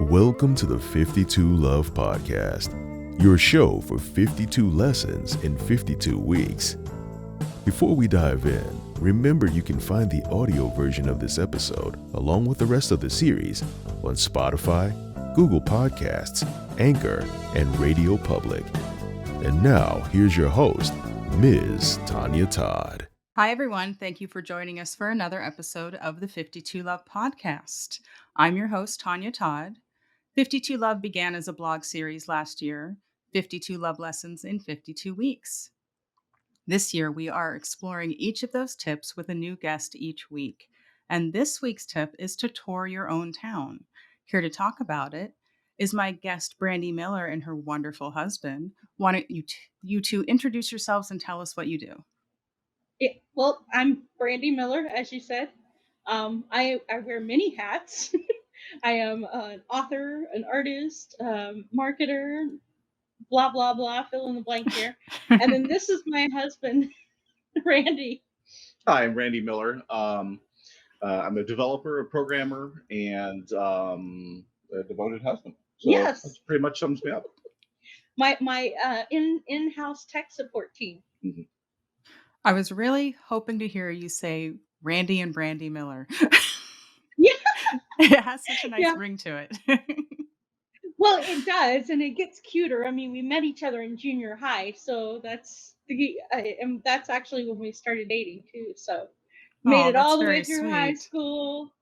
Welcome to the 52 Love Podcast, your show for 52 lessons in 52 weeks. Before we dive in, remember you can find the audio version of this episode, along with the rest of the series, on Spotify, Google Podcasts, Anchor, and Radio Public. And now, here's your host, Ms. Tonya Todd. Hi, everyone. Thank you for joining us for another episode of the 52 Love Podcast. I'm your host, Tonya Todd. 52 Love began as a blog series last year, 52 Love Lessons in 52 Weeks. This year, we are exploring each of those tips with a new guest each week. And this week's tip is to tour your own town. Here to talk about it is my guest, Brandy Miller, and her wonderful husband. Why don't you two introduce yourselves and tell us what you do? Well, I'm Brandy Miller, as you said. I wear many hats. I am an author, an artist, marketer, blah, blah, blah, fill in the blank here. And then this is my husband, Randy. Hi, I'm Randy Miller. I'm a developer, a programmer, and a devoted husband. So Yes. That pretty much sums me up. My in-house tech support team. Mm-hmm. I was really hoping to hear you say Randy and Brandy Miller. Yeah. It has such a nice ring to it. Well, it does, and it gets cuter. I mean, we met each other in junior high, so that's actually when we started dating too. So made it all the way through high school.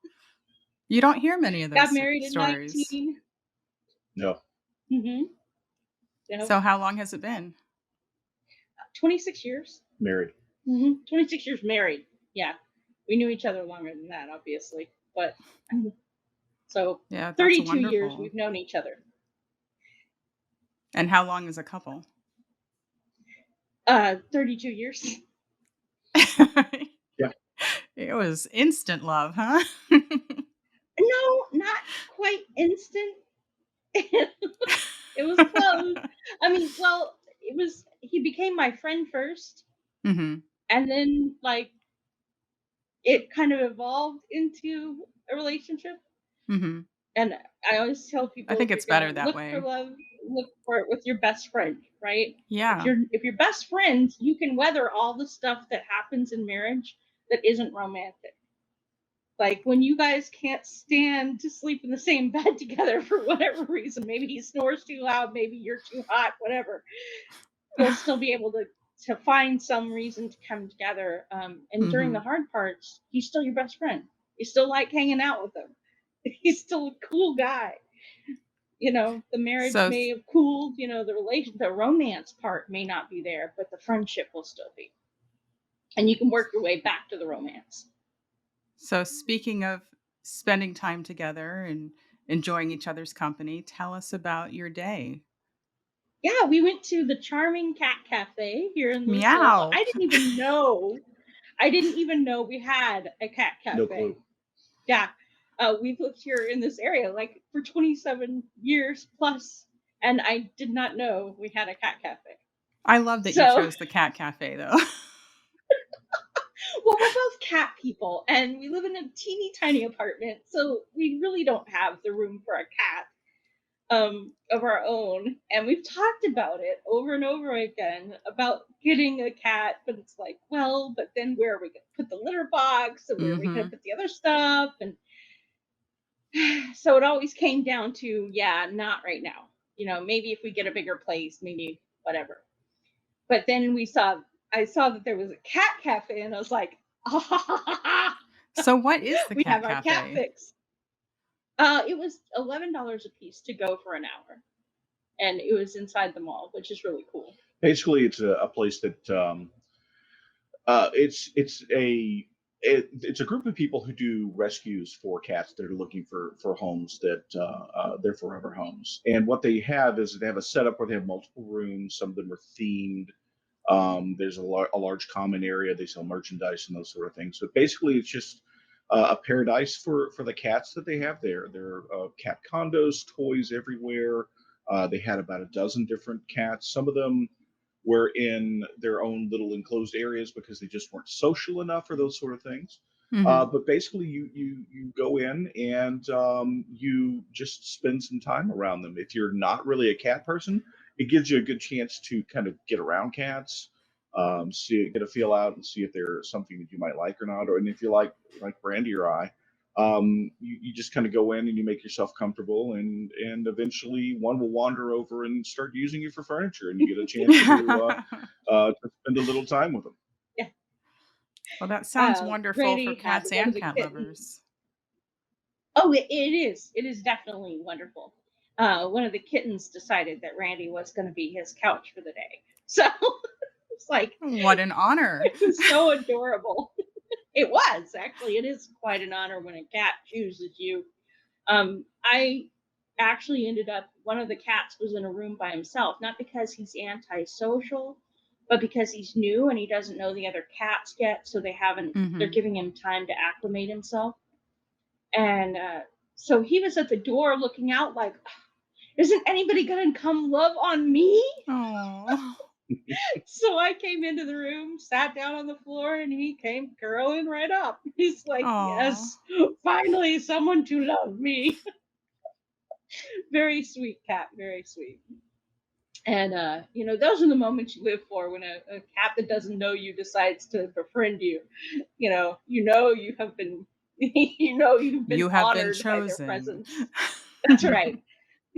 You don't hear many of those Got married stories. at 19. No. Mm-hmm. Yep. So how long has it been? 26 years. Married. Mm-hmm. 26 years married. Yeah. We knew each other longer than that, obviously. But so yeah, 32 wonderful. years we've known each other. And how long as a couple? 32 years. Yeah. It was instant love, huh? No, not quite instant. It was close. I mean, well, he became my friend first. Mm-hmm. And then, like, it kind of evolved into a relationship. Mm-hmm. And I always tell people, I think it's better that way. Look for love, look for it with your best friend, right? Yeah. If you're best friends, you can weather all the stuff that happens in marriage that isn't romantic. Like when you guys can't stand to sleep in the same bed together for whatever reason, maybe he snores too loud, maybe you're too hot, whatever. You'll still be able to find some reason to come together. And during the hard parts, he's still your best friend. You still like hanging out with him. He's still a cool guy. You know, the marriage may have cooled, you know, the romance part may not be there, but the friendship will still be. And you can work your way back to the romance. So speaking of spending time together and enjoying each other's company, tell us about your day. Yeah, we went to the charming cat cafe here in Louisville. Meow. I didn't even know we had a cat cafe. No clue. Yeah. We've lived here in this area like for 27 years plus, and I did not know we had a cat cafe. I love that you chose the cat cafe, though. Well, we're both cat people, and we live in a teeny tiny apartment, so we really don't have the room for a cat of our own. And we've talked about it over and over again about getting a cat, but it's like, well, but then where are we going to put the litter box, and where are we going to put the other stuff, and so it always came down to, not right now. You know, maybe if we get a bigger place, maybe whatever. But then I saw that there was a cat cafe, and I was like, So what is the we cat have our cafe? cat fix. It was $11 a piece to go for an hour, and it was inside the mall, which is really cool. Basically, it's a place that it's a group of people who do rescues for cats that are looking for homes that they're forever homes. And what they have is they have a setup where they have multiple rooms. Some of them are themed. There's a large common area. They sell merchandise and those sort of things. So basically, it's just a paradise for the cats that they have there. There are cat condos, toys everywhere. They had about a dozen different cats. Some of them were in their own little enclosed areas because they just weren't social enough or those sort of things. Hmm. But basically, you go in and you just spend some time around them. If you're not really a cat person, it gives you a good chance to kind of get around cats, see get a feel out, and see if they're something that you might like or not. Or and if you like Brandy or I, you just kind of go in and you make yourself comfortable, and eventually one will wander over and start using you for furniture, and you get a chance to spend a little time with them. Yeah. Well, that sounds wonderful for Randy had cats one of and the cat kittens. lovers. Oh, it is. It is definitely wonderful. One of the kittens decided that Randy was going to be his couch for the day. So it's like, What an honor. it was so adorable. It was actually. It is quite an honor when a cat chooses you. I actually ended up. One of the cats was in a room by himself, not because he's antisocial, but because he's new and he doesn't know the other cats yet. So they haven't. They're Hmm. giving him time to acclimate himself. And so he was at the door looking out like, isn't anybody going to come love on me? Oh. So I came into the room, sat down on the floor, and he came curling right up. He's like, Oh. yes, finally someone to love me. Very sweet cat, very sweet. And, those are the moments you live for when a cat that doesn't know you decides to befriend you. You have been, you've been You have been honored by their chosen. presence. That's right.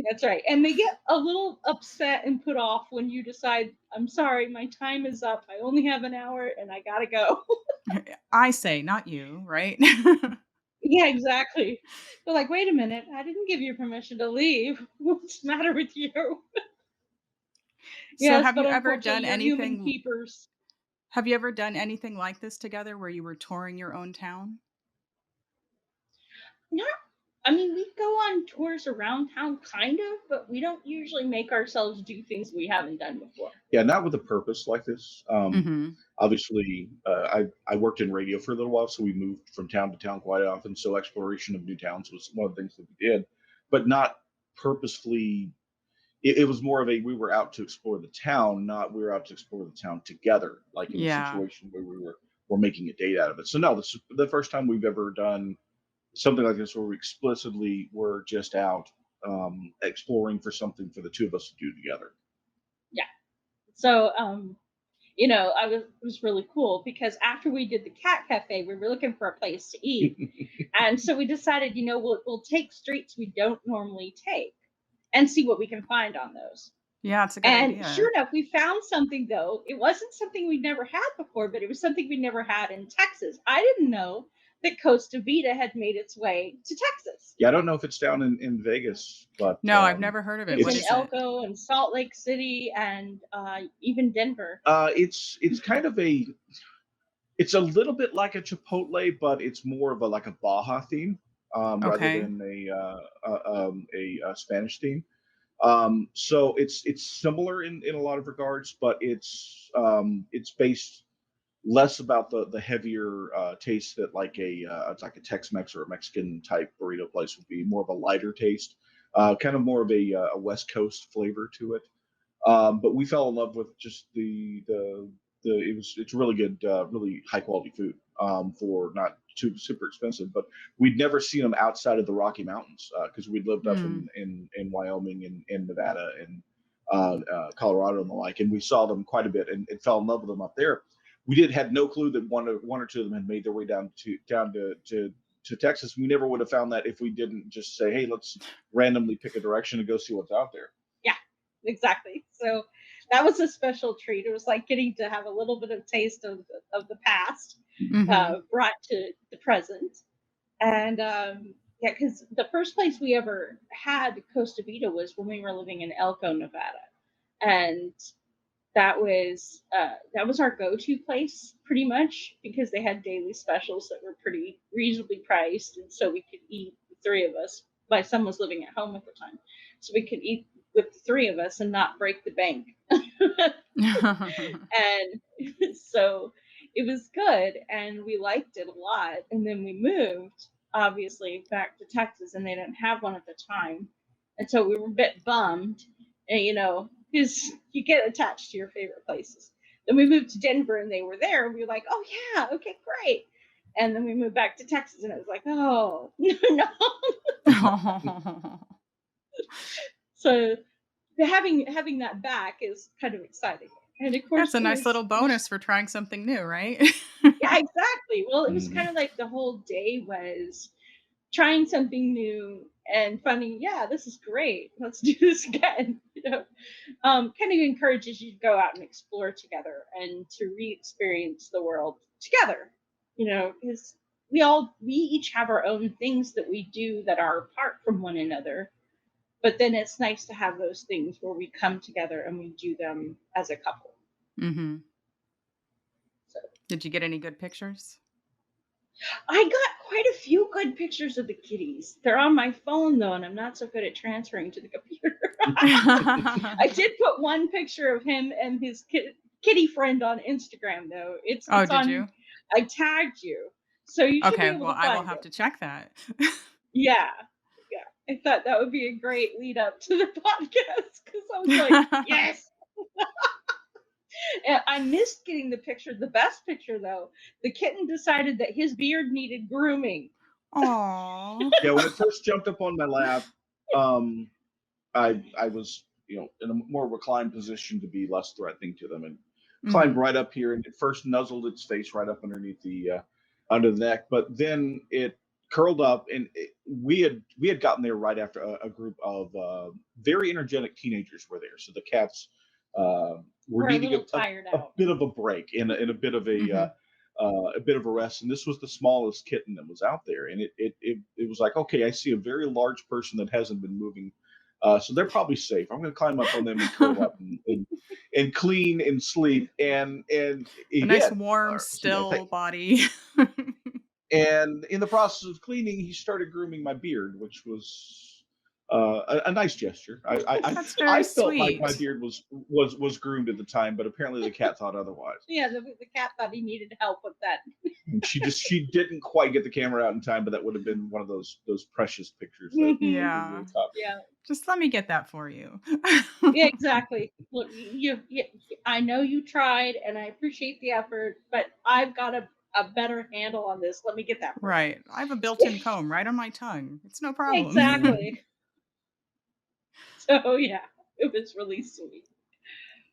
That's right. And they get a little upset and put off when you decide, I'm sorry, my time is up. I only have an hour and I gotta go. I say, not you, right? Yeah, exactly. They're like, wait a minute, I didn't give you permission to leave. What's the matter with you? So Yes, have but you ever unfortunately, done you're human anything keepers. have you ever done anything like this together where you were touring your own town? Not, I mean, we go on tours around town, kind of, but we don't usually make ourselves do things we haven't done before. Yeah, not with a purpose like this. Mhm. Obviously, I worked in radio for a little while, so we moved from town to town quite often. So exploration of new towns was one of the things that we did, but not purposefully. It was more of a we were out to explore the town, not we were out to explore the town together, like in a Yeah. situation where we're making a date out of it. So no, this is the first time we've ever done something like this where we explicitly were just out exploring for something for the two of us to do together. Yeah. So, it was really cool because after we did the cat cafe, we were looking for a place to eat. And so we decided, we'll take streets we don't normally take and see what we can find on those. Yeah, it's a good And sure idea. enough, we found something though. It wasn't something we'd never had before, but it was something we'd never had in Texas. I didn't know that Costa Vita had made its way to Texas. Yeah, I don't know if it's down in Vegas, but No, I've never heard of it. It's What in is it's it? Elko and Salt Lake City and even Denver. it's kind of it's a little bit like a Chipotle, but it's more of a like a Baja theme rather Okay. than a Spanish theme. So it's similar in a lot of regards, but it's based less about the heavier taste that like it's like a Tex-Mex or a Mexican type burrito place would be. More of a lighter taste, kind of more of a West Coast flavor to it. But we fell in love with just the it's really good, really high quality food for not too super expensive. But we'd never seen them outside of the Rocky Mountains because we'd lived up Hmm. in Wyoming and Nevada and Colorado and the like, and we saw them quite a bit and fell in love with them up there. We did had no clue that one or two of them had made their way down to Texas. We never would have found that if we didn't just say, "Hey, let's randomly pick a direction and go see what's out there." Yeah, exactly. So that was a special treat. It was like getting to have a little bit of taste of the past Mhm. brought to the present. And yeah, because the first place we ever had Costa Vita was when we were living in Elko, Nevada, and that was our go-to place pretty much because they had daily specials that were pretty reasonably priced, and so we could eat the three of us. My son was living at home at the time, so we could eat with the three of us and not break the bank. And so it was good and we liked it a lot. And then we moved, obviously, back to Texas and they didn't have one at the time. And so we were a bit bummed, and, because you get attached to your favorite places. Then we moved to Denver and they were there and we were like, oh, yeah, okay, great. And then we moved back to Texas, and it was like, oh, no. Oh, So having that back is kind of exciting. And of that's course, a it nice was little bonus for trying something new, right? yeah, exactly. Well, it was Mhm. kind of like the whole day was trying something new and finding, yeah, this is great. Let's do this again. Kind of encourages you to go out and explore together and to re-experience the world together. Because we each have our own things that we do that are apart from one another. But then it's nice to have those things where we come together and we do them as a couple. Hmm. So Did you get any good pictures? I got quite a few good pictures of the kitties. They're on my phone though, and I'm not so good at transferring to the computer. I did put one picture of him and his kitty friend on Instagram though. It's Oh, it's did on. you? I tagged you, so you should be Okay, able well, to I will find have it. to check that. Yeah, yeah. I thought that would be a great lead up to the podcast because I was like, yes. And I missed getting the picture. The best picture though, the kitten decided that his beard needed grooming. Aw. Yeah, when it first jumped up on my lap, um, I was in a more reclined position to be less threatening to them, and climbed Mhm. right up here, and it first nuzzled its face right up underneath the under the neck, but then it curled up, and we had gotten there right after a group of very energetic teenagers were there, so the cats were We're a needing little tired a out. bit of a break and a bit of Mhm. a bit of a rest, and this was the smallest kitten that was out there, and it was like, okay, I see a very large person that hasn't been moving, so they're probably safe. I'm going to climb up on them and curl up and clean and sleep, and A it nice did. warm, Thank still body. and in the process of cleaning, he started grooming my beard, which was a nice gesture. That's very I felt like my sweet. beard was groomed at the time, but apparently the cat thought otherwise. Yeah, the cat thought he needed help with that. And she didn't quite get the camera out in time, but that would have been one of those precious pictures that we would Yeah. have caught. Yeah, Just let me get that for you. yeah, exactly. Look, I know you tried, and I appreciate the effort, but I've got a better handle on this. Let me get that for Right. I have a you. built-in comb right on my tongue. It's no problem. Mhm. Exactly. So yeah, it was really sweet.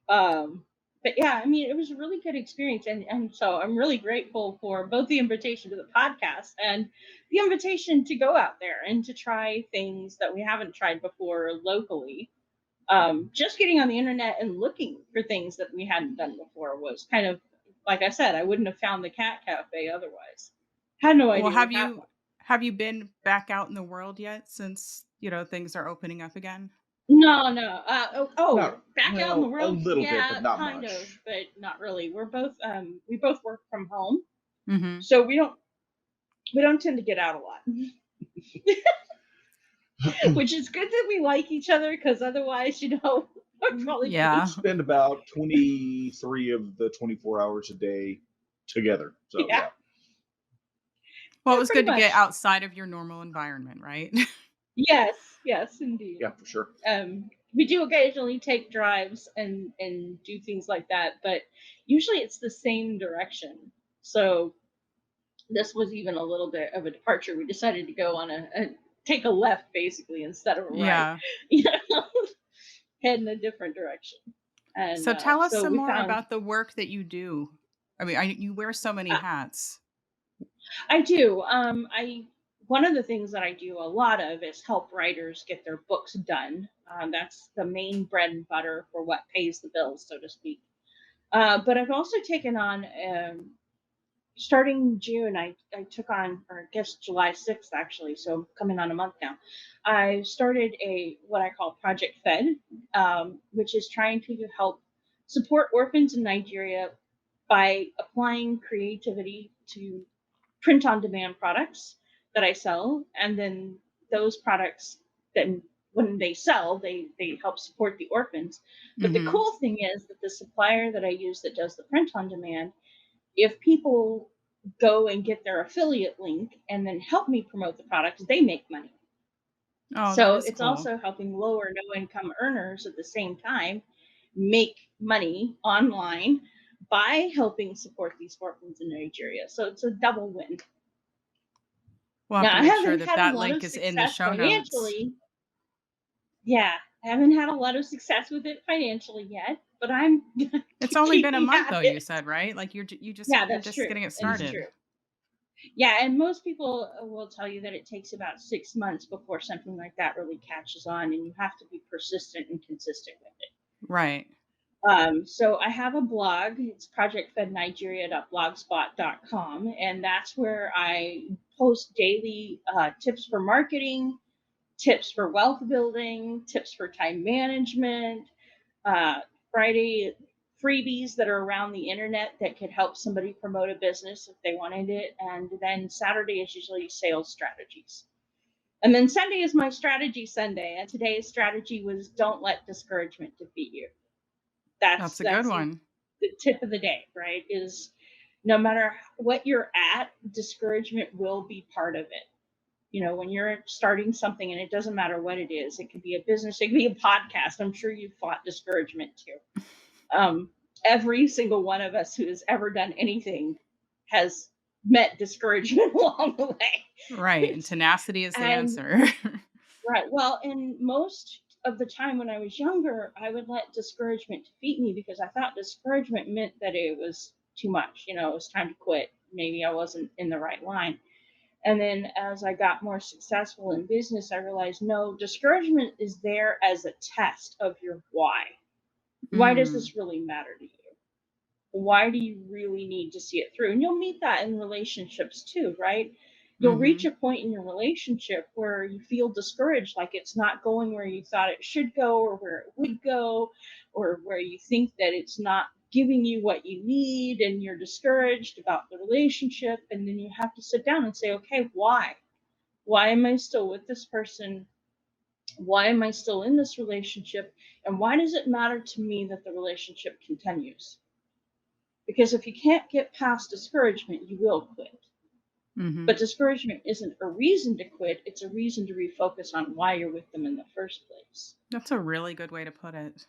Um, but yeah, I mean, it was a really good experience, and so I'm really grateful for both the invitation to the podcast and the invitation to go out there and to try things that we haven't tried before locally. Just getting on the internet and looking for things that we hadn't done before was kind of, like I said, I wouldn't have found the cat cafe otherwise. Had no Well, idea we had one. have you been back out in the world yet since, things are opening up again? No, no. Not Back out in the well, a world, little bit, but yeah, not kind of, much. but not really. We both work from home, Mhm. so we don't tend to get out a lot, which is good that we like each other because otherwise, I'd probably We Yeah. be spend about 23 of the 24 hours a day together. So yeah, yeah, Well, it yeah, was pretty good to get much. outside of your normal environment, right? Yes, yes, indeed. yeah, for sure. We do occasionally take drives and do things like that, but usually it's the same direction. So this was even a little bit of a departure. We decided to go on a take a left basically instead of a right, Yeah. you know, head in a different direction. And So tell us so some we more found about the work that you do. I mean, you wear so many uh, hats. I do. I One of the things that I do a lot of is help writers get their books done. That's the main bread and butter for what pays the bills, so to speak. But I've also taken on, starting June, I took on, or I guess July 6th actually, so coming on a month now. I started what I call Project Fed, which is trying to help support orphans in Nigeria by applying creativity to print on demand products that I sell, and then those products, then when they sell, they help support the orphans. But the Mhm. cool thing is that the supplier that I use that does the print on demand, if people go and get their affiliate link and then help me promote the products, they make money. Oh, that So is it's cool. also helping lower no income earners at the same time make money online by helping support these orphans in Nigeria. So it's a double win. We'll have Now, to I make sure haven't that had a that lot link of is in the success show notes. financially. Yeah, I haven't had a lot of success with it financially yet, but I'm It's only been a keeping month at though, you it. said, right? Like you're Yeah, you're that's just true. getting it That is started. true. Yeah, and most people will tell you that it takes about 6 months before something like that really catches on, and you have to be persistent and consistent with it. Right. So I have a blog. It's projectfednigeria.blogspot.com, and that's where I post daily tips for marketing, tips for wealth building, tips for time management, uh, Friday freebies that are around the internet that could help somebody promote a business if they wanted it. And then Saturday is usually sales strategies. And then Sunday is my strategy Sunday. And today's strategy was don't let discouragement defeat you. That's a good That's one. the tip of the day, right? Is no matter what you're at, discouragement will be part of it. When you're starting something, and it doesn't matter what it is, it could be a business, it could be a podcast. I'm sure you've fought discouragement too. Every single one of us who has ever done anything has met discouragement along the way. Right. And tenacity is the And answer. right, well, and most of the time when I was younger, I would let discouragement defeat me because I thought discouragement meant that it was too much. It was time to quit. Maybe I wasn't in the right line. And then as I got more successful in business, I realized no, discouragement is there as a test of your why. Why does Mm. this really matter to you? Why do you really need to see it through? And you'll meet that in relationships too, right? You'll reach Mm-hmm. a point in your relationship where you feel discouraged, like it's not going where you thought it should go or where it would go, or where you think that it's not giving you what you need, and you're discouraged about the relationship. And then you have to sit down and say, okay, why? Why am I still with this person? Why am I still in this relationship? And why does it matter to me that the relationship continues? Because if you can't get past discouragement, you will quit. Mm-hmm. But discouragement isn't a reason to quit, it's a reason to refocus on why you're with them in the first place. That's a really good way to put it.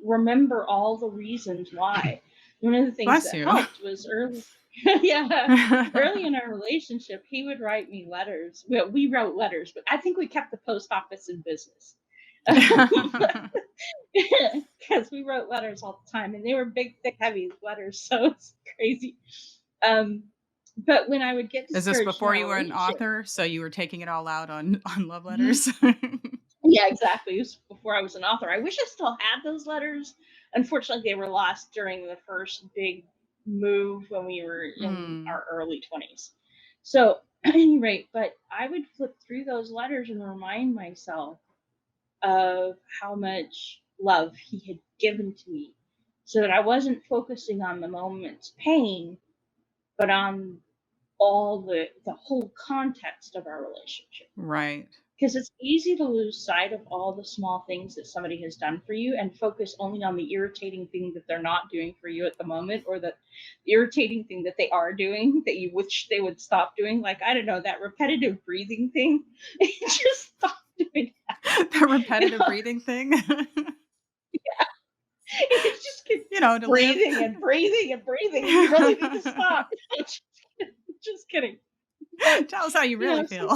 Remember all the reasons why. One of the things Bless that you. helped was early. Yeah, early in our relationship, he would write me letters. Well, we wrote letters, but I think we kept the post office in business. Because we wrote letters all the time, and they were big, thick, heavy letters, so it's crazy. But when I would get Is this discouraged in before our you were an relationship, author? So you were taking it all out on love Mhm. letters? Yeah, exactly. It was before I was an author. I wish I still had those letters. Unfortunately, they were lost during the first big move when we were in Mm. our early 20s. So, at any rate, but I would flip through those letters and remind myself of how much love he had given to me so that I wasn't focusing on the moment's pain, but on all the whole context of our relationship. Right. Because it's easy to lose sight of all the small things that somebody has done for you and focus only on the irritating thing that they're not doing for you at the moment, or the irritating thing that they are doing that you wish they would stop doing. Like, I don't know, that repetitive breathing thing. Just stop doing that. The repetitive breathing thing. It's just keep To live. breathing and breathing and breathing. You really need to stop. Just kidding. But Tell us how you really feel.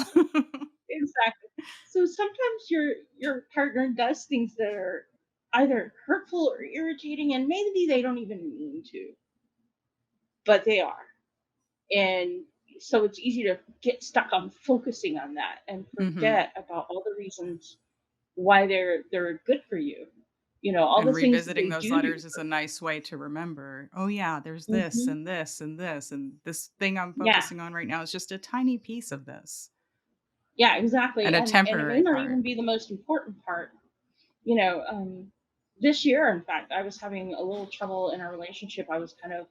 exactly. So sometimes your partner does things that are either hurtful or irritating, and maybe they don't even mean to, but they are. And so it's easy to get stuck on focusing on that and Mm-hmm. forget about all the reasons why they're good for you. All And the things that revisiting they those do. letters is a nice way to remember, oh yeah, there's this Hmm. and this and this, and this thing I'm Yeah. focusing on right now is just a tiny piece of this, Yeah, exactly. and a And it may temporary not part. even be the most important part. You know, um, this year, in fact, I was having a little trouble in our relationship. I was kind of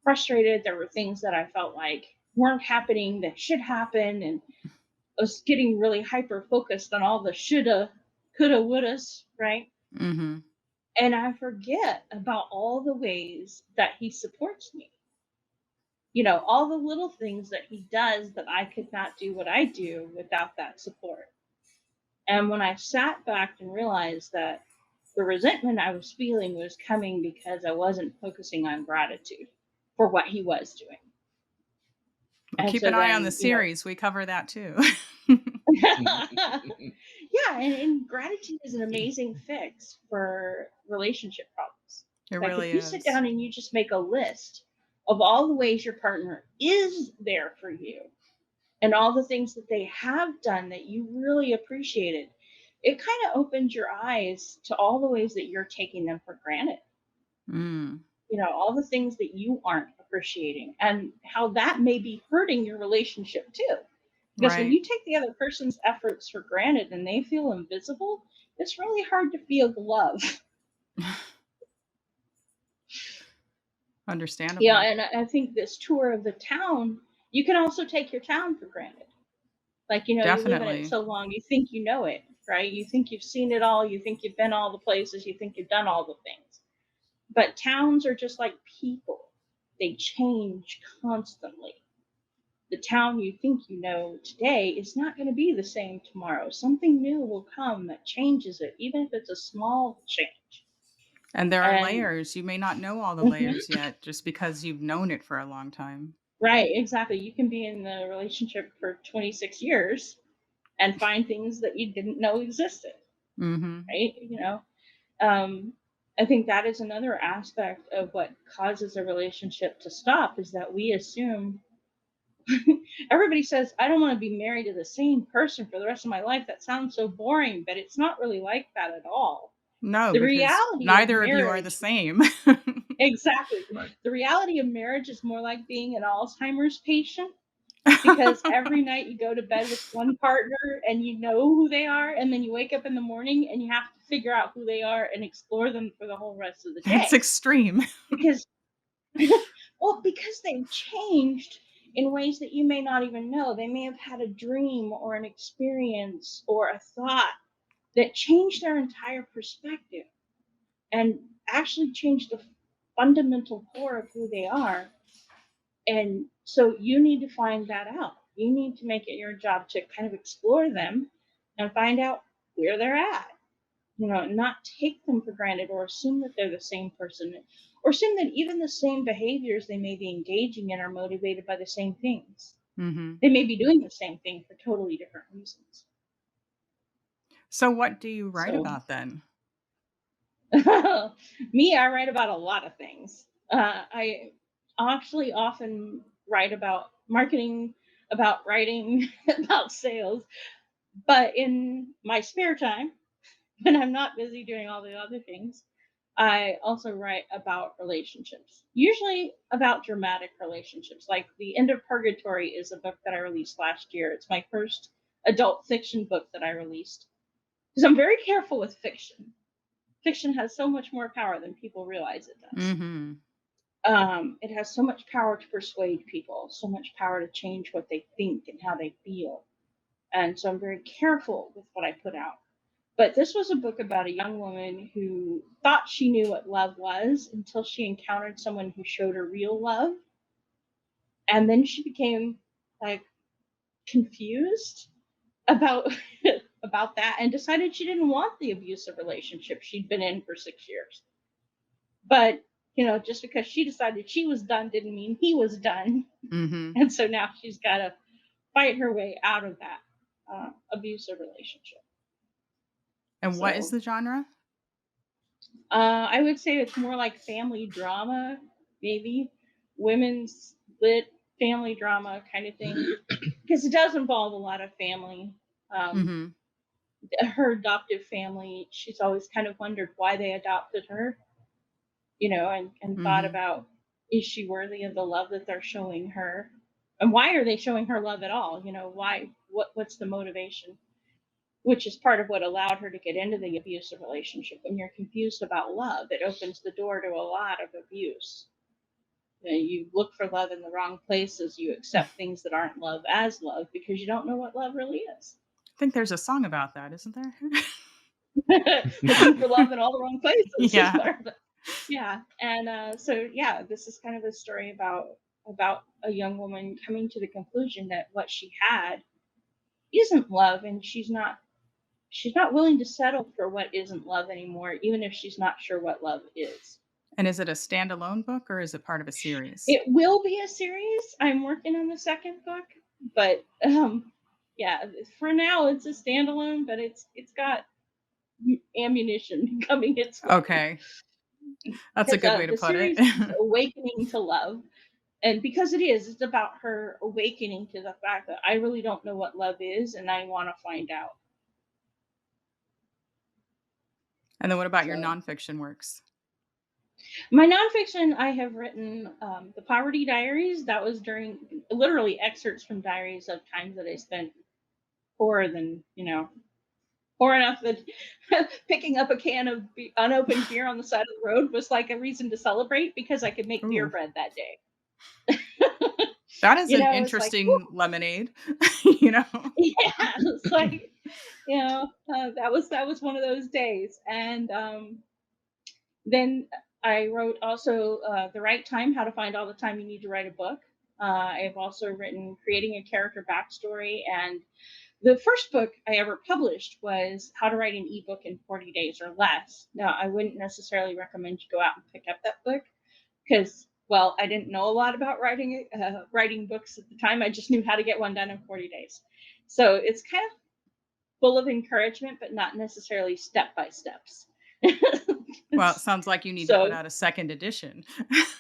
frustrated. There were things that I felt like weren't happening that should happen, and I was getting really hyper focused on all the shoulda, coulda, wouldas, right? Mm-hmm. And I forget about all the ways that he supports me. All the little things that he does that I could not do what I do without that support. And when I sat back and realized that the resentment I was feeling was coming because I wasn't focusing on gratitude for what he was doing. Well, And keep so an eye on the then, series. We cover that too. yeah, and gratitude is an amazing fix for relationship problems. It Like really if you sit is. down and you just make a list of all the ways your partner is there for you and all the things that they have done that you really appreciated, it kind of opens your eyes to all the ways that you're taking them for granted. Mm, All the things that you aren't appreciating and how that may be hurting your relationship too. Because when right. you take the other person's efforts for granted and they feel invisible, it's really hard to feel the love. Understandable. And I think this tour of the town, you can also take your town for granted. Like, you live in it Definitely. so long, you think you know it, right? You think you've seen it all, you think you've been all the places, you think you've done all the things. But towns are just like people, they change constantly. The town you think you know today is not going to be the same tomorrow. Something new will come that changes it, even if it's a small change. And there are And layers. You may not know all the layers yet just because you've known it for a long time. right, exactly. You can be in the relationship for 26 years and find things that you didn't know existed, Mm-hmm. right? Um, I think that is another aspect of what causes a relationship to stop is that we assume everybody says, I don't want to be married to the same person for the rest of my life. That sounds so boring, but it's not really like that at all. No, The because reality of neither of you are the marriage, same. exactly. Right. The reality of marriage is more like being an Alzheimer's patient because every night you go to bed with one partner and you know who they are, and then you wake up in the morning and you have to figure out who they are and explore them for the whole rest of the It's day. extreme. Because, well, because they've changed in ways that you may not even know. They may have had a dream or an experience or a thought that changed their entire perspective and actually changed the fundamental core of who they are. And so you need to find that out. You need to make it your job to kind of explore them and find out where they're at. Not take them for granted or assume that they're the same person or assume that even the same behaviors they may be engaging in are motivated by the same things. Mm-hmm. They may be doing the same thing for totally different reasons. So what do you write So, about then? me, I write about a lot of things. I actually often write about marketing, about writing, about sales. But in my spare time, when I'm not busy doing all the other things, I also write about relationships, usually about dramatic relationships. Like The End of Purgatory is a book that I released last year. It's my first adult fiction book that I released. Because I'm very careful with fiction. Fiction has so much more power than people realize it does. Mm-hmm. It has so much power to persuade people, so much power to change what they think and how they feel. And so I'm very careful with what I put out. But this was a book about a young woman who thought she knew what love was until she encountered someone who showed her real love. And then she became like confused about about that and decided she didn't want the abusive relationship she'd been in for 6 years. But just because she decided she was done didn't mean he was done. Mm-hmm. And so now she's got to fight her way out of that abusive relationship. And what is So the genre? I would say it's more like family drama, maybe women's lit family drama kind of thing, because it does involve a lot of family. Um, Mm-hmm. her adoptive family, she's always kind of wondered why they adopted her, and thought Mm-hmm. about, is she worthy of the love that they're showing her, and why are they showing her love at all? Why? What's the motivation? Which is part of what allowed her to get into the abusive relationship. When you're confused about love, it opens the door to a lot of abuse. You look for love in the wrong places. You accept things that aren't love as love because you don't know what love really is. I think there's a song about that, isn't there? Looking for love in all the wrong places. Yeah. Yeah, and so yeah, this is kind of a story about a young woman coming to the conclusion that what she had isn't love, and she's not she's not willing to settle for what isn't love anymore, even if she's not sure what love is. And is it a standalone book or is it part of a series? It will be a series. I'm working on the second book, but yeah, for now it's a standalone, but it's got ammunition coming its way. Okay. That's a Because good way to the put it. series is Awakening to Love. And because it's about her awakening to the fact that I really don't know what love is and I want to find out. And then what about your So nonfiction works? my nonfiction, I have written The Poverty Diaries. That was during literally excerpts from diaries of times that I spent poorer than, poor enough that picking up a can of unopened beer on the side of the road was like a reason to celebrate because I could make beer Ooh, bread that day. that is an It's like, whew, interesting lemonade, you know? yeah, it's like, that was one of those days. And then I wrote also The Right Time, How to Find All the Time You Need to Write a Book. I've also written Creating a Character Backstory. And the first book I ever published was How to Write an Ebook in 40 Days or Less. Now, I wouldn't necessarily recommend you go out and pick up that book because, well, I didn't know a lot about writing books at the time. I just knew how to get one done in 40 days. So it's kind of full of encouragement, but not necessarily step by steps. Well, it sounds like you need to put So out a second edition.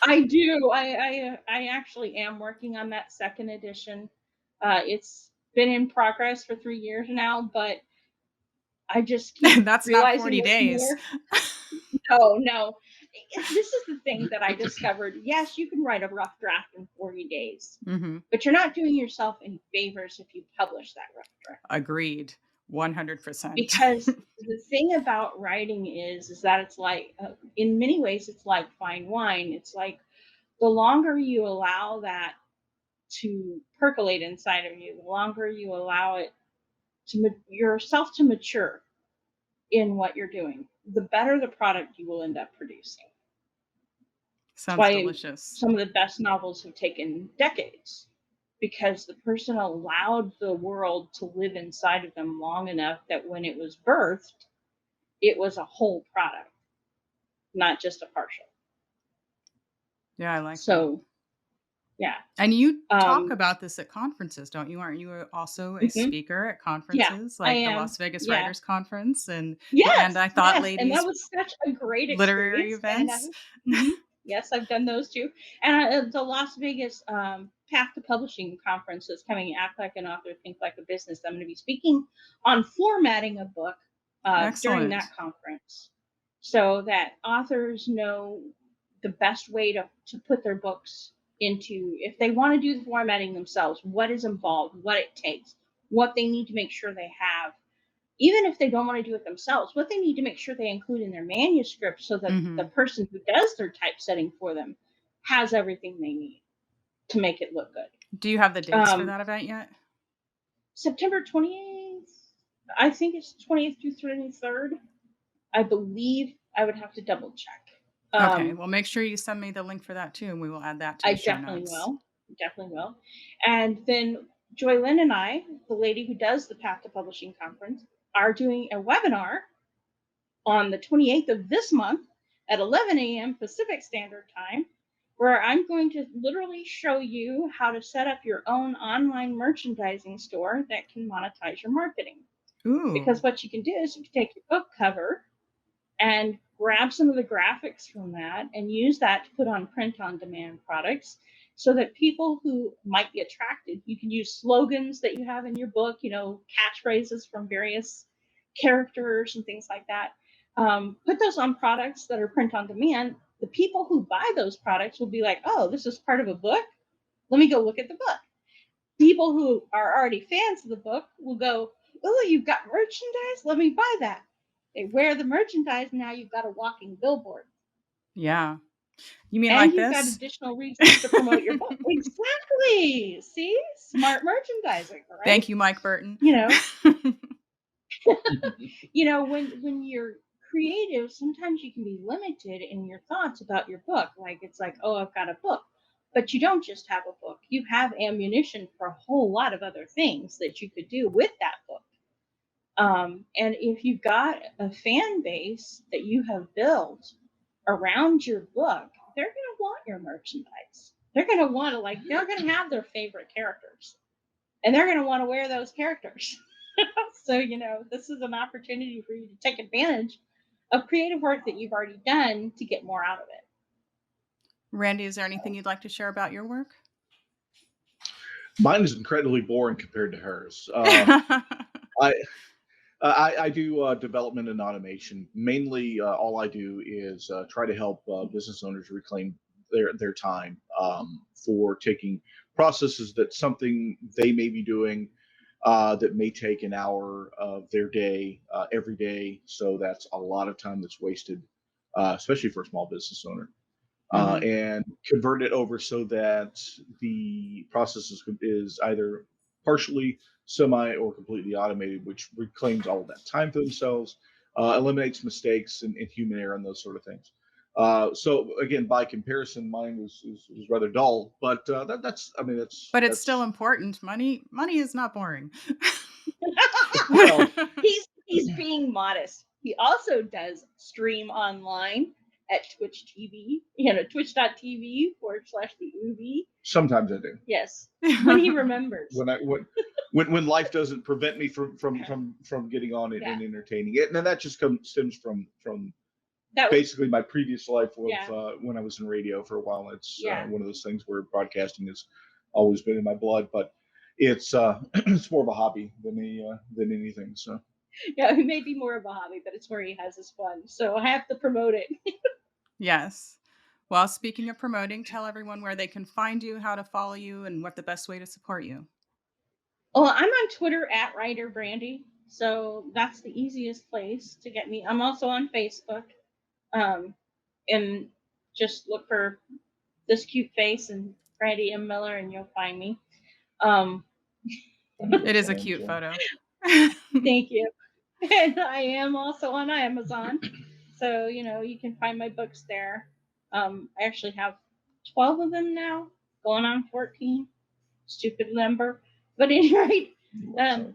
I do. I actually am working on that second edition. It's been in progress for 3 years now, but I just keep That's not realizing 40 there's days. more. Oh no, this is the thing that I discovered. Yes, you can write a rough draft in 40 days, Mhm. but you're not doing yourself any favors if you publish that rough draft. Agreed. 100%. Because the thing about writing is that it's like, in many ways, it's like fine wine. It's like the longer you allow that to percolate inside of you, the longer you allow it yourself to mature in what you're doing, the better the product you will end up producing. That's Sounds why delicious. some of the best novels have taken decades because the person allowed the world to live inside of them long enough that when it was birthed, it was a whole product, not just a partial. Yeah, I like that. So, yeah. And you talk Um, about this at conferences, don't you? Aren't you also a mhm. speaker at Yeah, conferences I like the am. Las Vegas Yeah. Writers Conference and the And Yes, I Thought yes, and that Ladies was such a great literary experience, and events? mhm, yes, I've done those too, and the Las Vegas, Path to Publishing conference is coming. Act Like an Author, Think Like a Business. I'm gonna be speaking on formatting a book, during Excellent. that conference, so that authors know the best way to put their books into if they wanna do the formatting themselves, what is involved, what it takes, what they need to make sure they have, even if they don't want to do it themselves, what they need to make sure they include in their manuscript so that the Mhm. person who does their typesetting for them has everything they need to make it look good. Do you have the dates for Um, that event yet? September 28th, I think it's 20th through 23rd. I believe I would have to double check. Okay, Um, well, make sure you send me the link for that too, and we will add that to I the show definitely notes. will. Definitely will. And then Joy Lynn and I, the lady who does the Path to Publishing conference, are doing a webinar on the 28th of this month at 11 a.m. Pacific Standard Time, where I'm going to literally show you how to set up your own online merchandising store that can monetize your marketing. Because Ooh. what you can do is you can take your book cover and grab some of the graphics from that and use that to put on print on demand products so that people who might be attracted, you can use slogans that you have in your book, catchphrases from various characters and things like that. Put those on products that are print on demand. The people who buy those products will be like, oh, this is part of a book. Let me go look at the book. People who are already fans of the book will go, oh, you've got merchandise? Let me buy that. They wear the merchandise, now you've got a walking billboard. Yeah. You mean And like you've got this? additional reasons to promote your book. Exactly. See? Smart merchandising, right? Thank you, Mike Burton. You know, when you're creative, sometimes you can be limited in your thoughts about your book. Like it's like, oh, I've got a book. But you don't just have a book. You have ammunition for a whole lot of other things that you could do with that book. And if you've got a fan base that you have built around your book, they're going to want your merchandise. They're going to want to, like, they're going to have their favorite characters and they're going to want to wear those characters. So, this is an opportunity for you to take advantage of creative work that you've already done to get more out of it. Randy, is there anything you'd like to share about your work? Mine is incredibly boring compared to hers. I do development and automation. Mainly, all I do is try to help business owners reclaim their time for taking processes that something they may be doing that may take an hour of their day every day. So that's a lot of time that's wasted, especially for a small business owner. And convert it over so that the process is either partially, semi, or completely automated, which reclaims all of that time for themselves, eliminates mistakes and human error and those sort of things. So again, by comparison, mine is rather dull, but that's I mean But it's that's still important. Money is not boring. well, He's being modest. He also does stream online at Twitch TV, twitch.tv/the Ubi. sometimes I do. Yes, when he remembers. When life doesn't prevent me from getting on it and entertaining it, and that just stems from basically my previous life of when I was in radio for a while. It's one of those things where broadcasting has always been in my blood, but it's it's more of a hobby than anything. So yeah, it may be more of a hobby, but it's where he has his fun. So I have to promote it. Yes. Well, speaking of promoting, tell everyone where they can find you, how to follow you, and what the best way to support you. Well, I'm on Twitter at Writer Brandy, so that's the easiest place to get me. I'm also on Facebook, and just look for this cute face and Brandy M. Miller, and you'll find me. It is a cute photo. Thank you. And I am also on Amazon, so you can find my books there. I actually have 12 of them now, going on 14. Stupid number, but anyway. In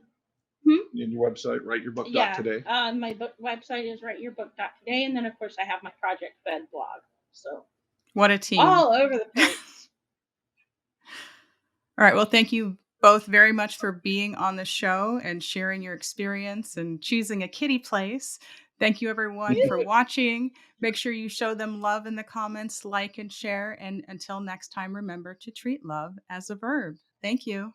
your website, writeyurbook.today. My website is writeyurbook.today, and then of course I have my Project Fed blog. So what a team! All over the place. All right. Well, thank you both very much for being on the show and sharing your experience and choosing a kitty place. Thank you, everyone, for watching. Make sure you show them love in the comments, like and share. And until next time, remember to treat love as a verb. Thank you.